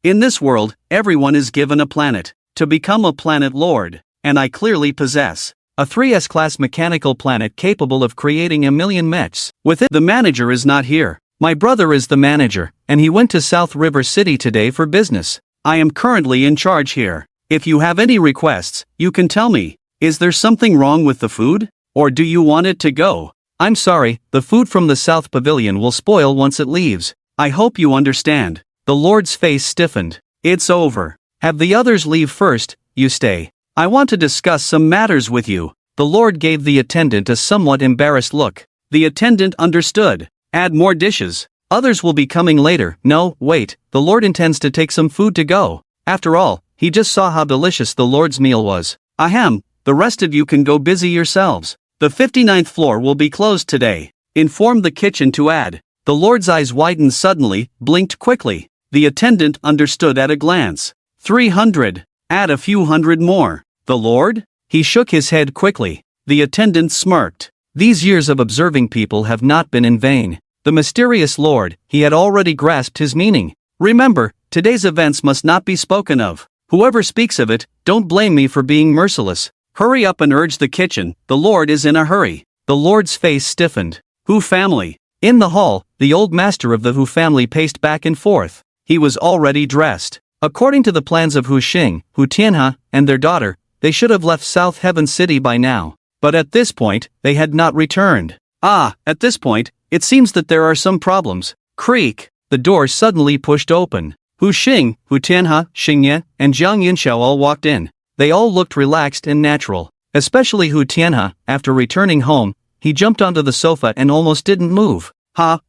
In this world, everyone is given a planet to become a planet lord, and I clearly possess a 3S class mechanical planet capable of creating 1,000,000 mechs. With it, the manager is not here. My brother is the manager, and he went to South River City today for business. I am currently in charge here. If you have any requests, you can tell me. Is there something wrong with the food? Or do you want it to go? I'm sorry, the food from the South Pavilion will spoil once it leaves. I hope you understand. The Lord's face stiffened. It's over. Have the others leave first, you stay. I want to discuss some matters with you. The Lord gave the attendant a somewhat embarrassed look. The attendant understood. Add more dishes. Others will be coming later. No, wait, the Lord intends to take some food to go. After all, he just saw how delicious the Lord's meal was. Ahem, the rest of you can go busy yourselves. The 59th floor will be closed today. Inform the kitchen to add. The Lord's eyes widened suddenly, blinked quickly. The attendant understood at a glance. 300. Add a few hundred more. The Lord? He shook his head quickly. The attendant smirked. These years of observing people have not been in vain. The mysterious Lord, he had already grasped his meaning. Remember, today's events must not be spoken of. Whoever speaks of it, don't blame me for being merciless. Hurry up and urge the kitchen, the Lord is in a hurry. The Lord's face stiffened. Hu family. In the hall, the old master of the Hu family paced back and forth. He was already dressed. According to the plans of Hu Xing, Hu Tianhe, and their daughter, they should have left South Heaven City by now. But at this point, they had not returned. At this point, it seems that there are some problems. Creak. The door suddenly pushed open. Hu Xing, Hu Tianhe, Xingye, and Jiang Yinxiao all walked in. They all looked relaxed and natural. Especially Hu Tianhe. After returning home, he jumped onto the sofa and almost didn't move.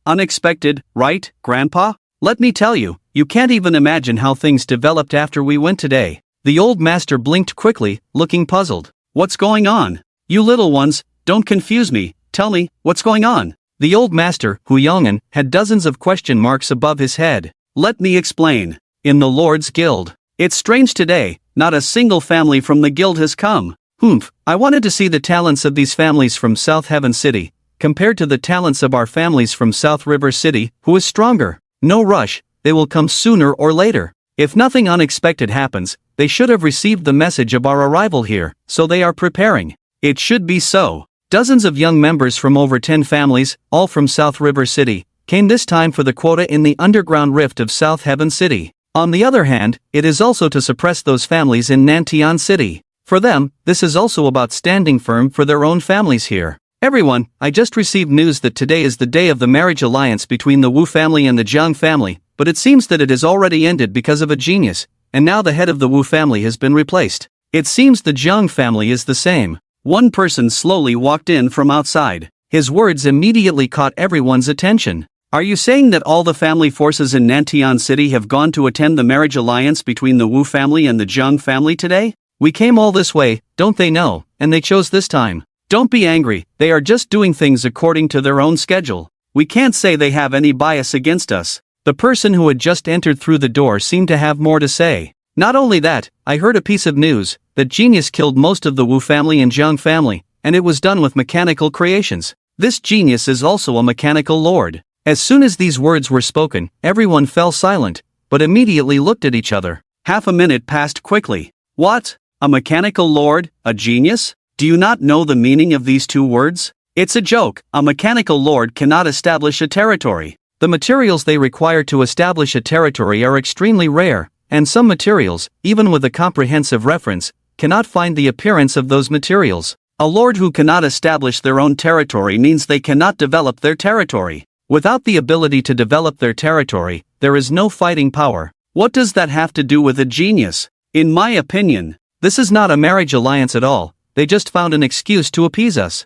Unexpected, right, Grandpa? Let me tell you, you can't even imagine how things developed after we went today. The old master blinked quickly, looking puzzled. What's going on? You little ones, don't confuse me, tell me, what's going on? The old master, Hu Yong'an, had dozens of question marks above his head. Let me explain. In the Lord's Guild. It's strange today, not a single family from the guild has come. I wanted to see the talents of these families from South Heaven City, compared to the talents of our families from South River City, who is stronger. No rush, they will come sooner or later. If nothing unexpected happens, they should have received the message of our arrival here, so they are preparing. It should be so. Dozens of young members from over 10 families, all from South River City, came this time for the quota in the underground rift of South Heaven City. On the other hand, it is also to suppress those families in Nantian City. For them, this is also about standing firm for their own families here. Everyone, I just received news that today is the day of the marriage alliance between the Wu family and the Jiang family, but it seems that it has already ended because of a genius, and now the head of the Wu family has been replaced. It seems the Jiang family is the same. One person slowly walked in from outside. His words immediately caught everyone's attention. Are you saying that all the family forces in Nantian City have gone to attend the marriage alliance between the Wu family and the Jiang family today? We came all this way, don't they know, and they chose this time. Don't be angry, they are just doing things according to their own schedule. We can't say they have any bias against us. The person who had just entered through the door seemed to have more to say. Not only that, I heard a piece of news, that genius killed most of the Wu family and Jiang family, and it was done with mechanical creations. This genius is also a mechanical lord. As soon as these words were spoken, everyone fell silent, but immediately looked at each other. Half a minute passed quickly. What? A mechanical lord? A genius? Do you not know the meaning of these two words? It's a joke. A mechanical lord cannot establish a territory. The materials they require to establish a territory are extremely rare, and some materials, even with a comprehensive reference, cannot find the appearance of those materials. A lord who cannot establish their own territory means they cannot develop their territory. Without the ability to develop their territory, there is no fighting power. What does that have to do with a genius? In my opinion, this is not a marriage alliance at all. They just found an excuse to appease us.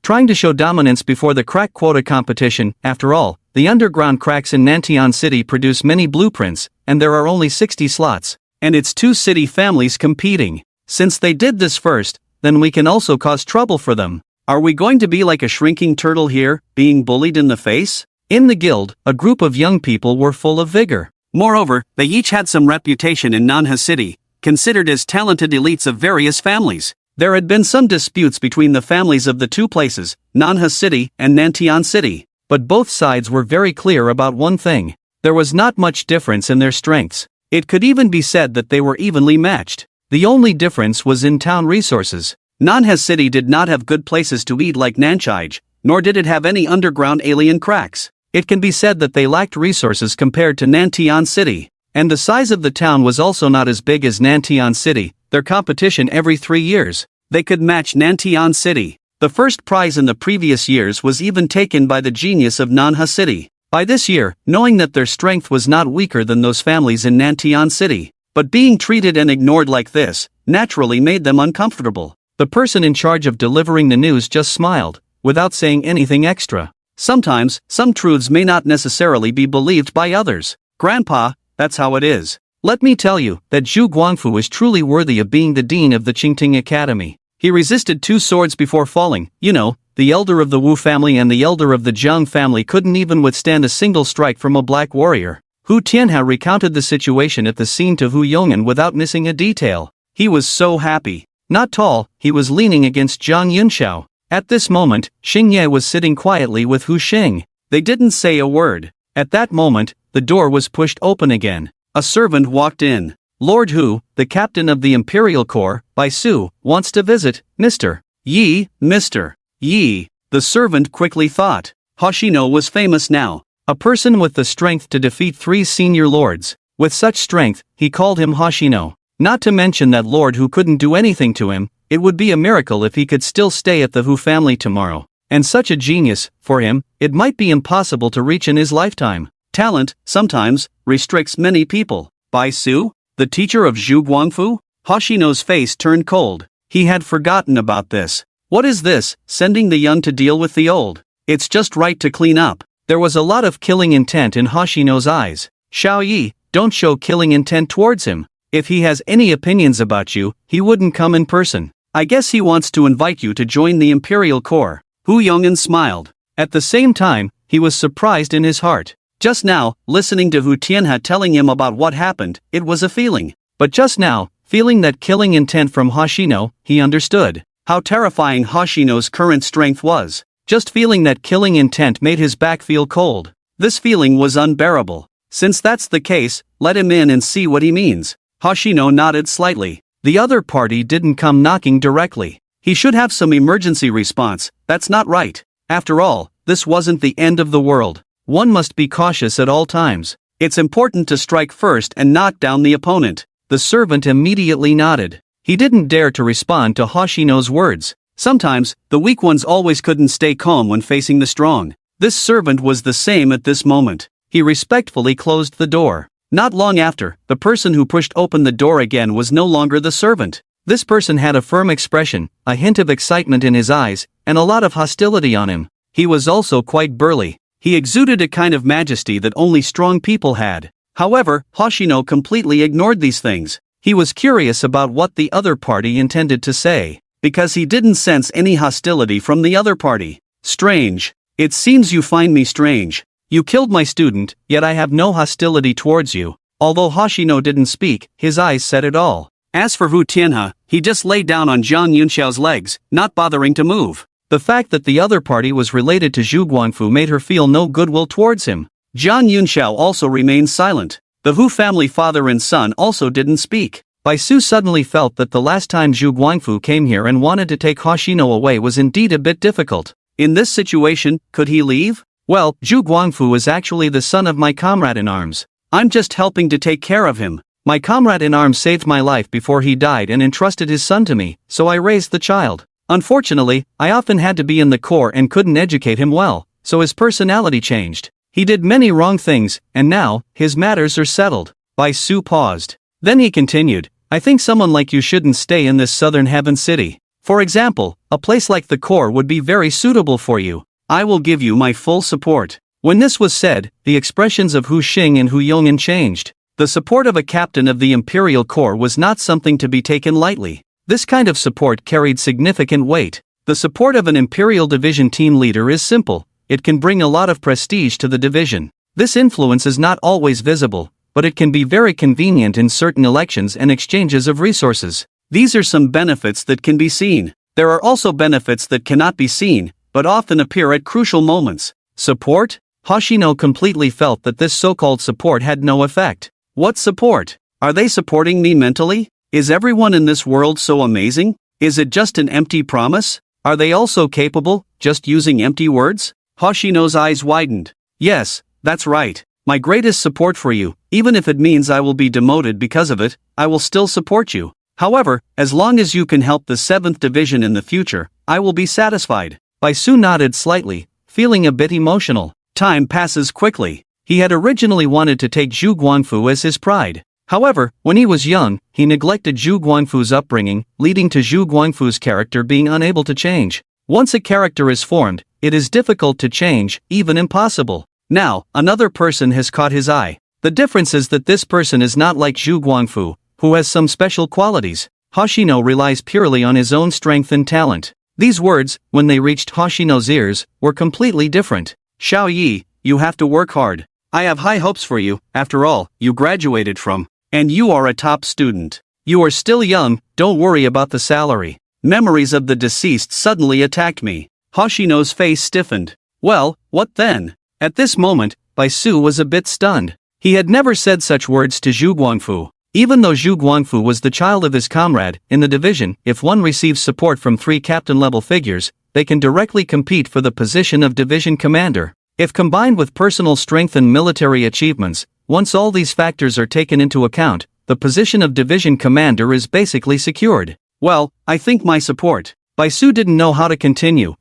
Trying to show dominance before the crack quota competition. After all, the underground cracks in Nantian City produce many blueprints, and there are only 60 slots. And it's two city families competing. Since they did this first, then we can also cause trouble for them. Are we going to be like a shrinking turtle here, being bullied in the face? In the guild, a group of young people were full of vigor. Moreover, they each had some reputation in Nanha City, considered as talented elites of various families. There had been some disputes between the families of the two places, Nanha City and Nantian City, but both sides were very clear about one thing. There was not much difference in their strengths. It could even be said that they were evenly matched. The only difference was in town resources. Nanha City did not have good places to eat like Nanchij, nor did it have any underground alien cracks. It can be said that they lacked resources compared to Nantian City. And the size of the town was also not as big as Nantian City. Their competition every 3 years. They could match Nantian City. The first prize in the previous years was even taken by the genius of Nanha City. By this year, knowing that their strength was not weaker than those families in Nantian City, but being treated and ignored like this, naturally made them uncomfortable. The person in charge of delivering the news just smiled, without saying anything extra. Sometimes, some truths may not necessarily be believed by others. Grandpa, that's how it is. Let me tell you that Zhu Guangfu is truly worthy of being the dean of the Qingting Academy. He resisted 2 swords before falling. The elder of the Wu family and the elder of the Jiang family couldn't even withstand a single strike from a black warrior. Hu Tianhe recounted the situation at the scene to Hu Yong'an without missing a detail. He was so happy. Not tall, he was leaning against Zhang Yunxiao. At this moment, Xingye was sitting quietly with Hu Xing. They didn't say a word. At that moment, the door was pushed open again. A servant walked in. Lord Hu, the captain of the Imperial Corps, Bai Su, wants to visit, Mr. Yi, Mr. Yi. The servant quickly thought. Hoshino was famous now. A person with the strength to defeat 3 senior lords. With such strength, he called him Hoshino. Not to mention that Lord Hu couldn't do anything to him. It would be a miracle if he could still stay at the Hu family tomorrow. And such a genius, for him, it might be impossible to reach in his lifetime. Talent, sometimes, restricts many people. Bai Su? The teacher of Zhu Guangfu? Hoshino's face turned cold. He had forgotten about this. What is this, sending the young to deal with the old? It's just right to clean up. There was a lot of killing intent in Hoshino's eyes. Xiao Yi, don't show killing intent towards him. If he has any opinions about you, he wouldn't come in person. I guess he wants to invite you to join the Imperial Corps. Hu Yong'an smiled. At the same time, he was surprised in his heart. Just now, listening to Hu Tianhe telling him about what happened, it was a feeling. But just now, feeling that killing intent from Hoshino, he understood how terrifying Hoshino's current strength was. Just feeling that killing intent made his back feel cold. This feeling was unbearable. Since that's the case, let him in and see what he means. Hoshino nodded slightly. The other party didn't come knocking directly. He should have some emergency response. That's not right. After all, this wasn't the end of the world. One must be cautious at all times. It's important to strike first and knock down the opponent. The servant immediately nodded. He didn't dare to respond to Hoshino's words. Sometimes, the weak ones always couldn't stay calm when facing the strong. This servant was the same at this moment. He respectfully closed the door. Not long after, the person who pushed open the door again was no longer the servant. This person had a firm expression, a hint of excitement in his eyes, and a lot of hostility on him. He was also quite burly. He exuded a kind of majesty that only strong people had. However, Hoshino completely ignored these things. He was curious about what the other party intended to say, because he didn't sense any hostility from the other party. Strange. It seems you find me strange. You killed my student, yet I have no hostility towards you. Although Hoshino didn't speak, his eyes said it all. As for Hu Tianhe, he just lay down on Zhang Yunxiao's legs, not bothering to move. The fact that the other party was related to Zhu Guangfu made her feel no goodwill towards him. Zhang Yunxiao also remained silent. The Hu family father and son also didn't speak. Bai Su suddenly felt that the last time Zhu Guangfu came here and wanted to take Hoshino away was indeed a bit difficult. In this situation, could he leave? Well, Zhu Guangfu is actually the son of my comrade in arms. I'm just helping to take care of him. My comrade in arms saved my life before he died and entrusted his son to me, so I raised the child. Unfortunately, I often had to be in the corps and couldn't educate him well, so his personality changed. He did many wrong things, and now, his matters are settled. Bai Su paused. Then he continued, I think someone like you shouldn't stay in this southern heaven city. For example, a place like the corps would be very suitable for you. I will give you my full support. When this was said, the expressions of Hu Xing and Hu Yong'an changed. The support of a captain of the Imperial Corps was not something to be taken lightly. This kind of support carried significant weight. The support of an Imperial Division team leader is simple. It can bring a lot of prestige to the division. This influence is not always visible, but it can be very convenient in certain elections and exchanges of resources. These are some benefits that can be seen. There are also benefits that cannot be seen, but often appear at crucial moments. Support? Hoshino completely felt that this so-called support had no effect. What support? Are they supporting me mentally? Is everyone in this world so amazing? Is it just an empty promise? Are they also capable, just using empty words? Hoshino's eyes widened. Yes, that's right. My greatest support for you, even if it means I will be demoted because of it, I will still support you. However, as long as you can help the 7th Division in the future, I will be satisfied. Baisu nodded slightly, feeling a bit emotional. Time passes quickly. He had originally wanted to take Zhu Guangfu as his pride. However, when he was young, he neglected Zhu Guangfu's upbringing, leading to Zhu Guangfu's character being unable to change. Once a character is formed, it is difficult to change, even impossible. Now, another person has caught his eye. The difference is that this person is not like Zhu Guangfu, who has some special qualities. Hoshino relies purely on his own strength and talent. These words, when they reached Hoshino's ears, were completely different. Xiao Yi, you have to work hard. I have high hopes for you. After all, you graduated from, and you are a top student. You are still young, don't worry about the salary. Memories of the deceased suddenly attacked me. Hoshino's face stiffened. Well, what then? At this moment, Baisu was a bit stunned. He had never said such words to Zhu Guangfu. Even though Zhu Guangfu was the child of his comrade, in the division, if one receives support from 3 captain-level figures, they can directly compete for the position of division commander. If combined with personal strength and military achievements, once all these factors are taken into account, the position of division commander is basically secured. Well, I think my support. Baisu didn't know how to continue,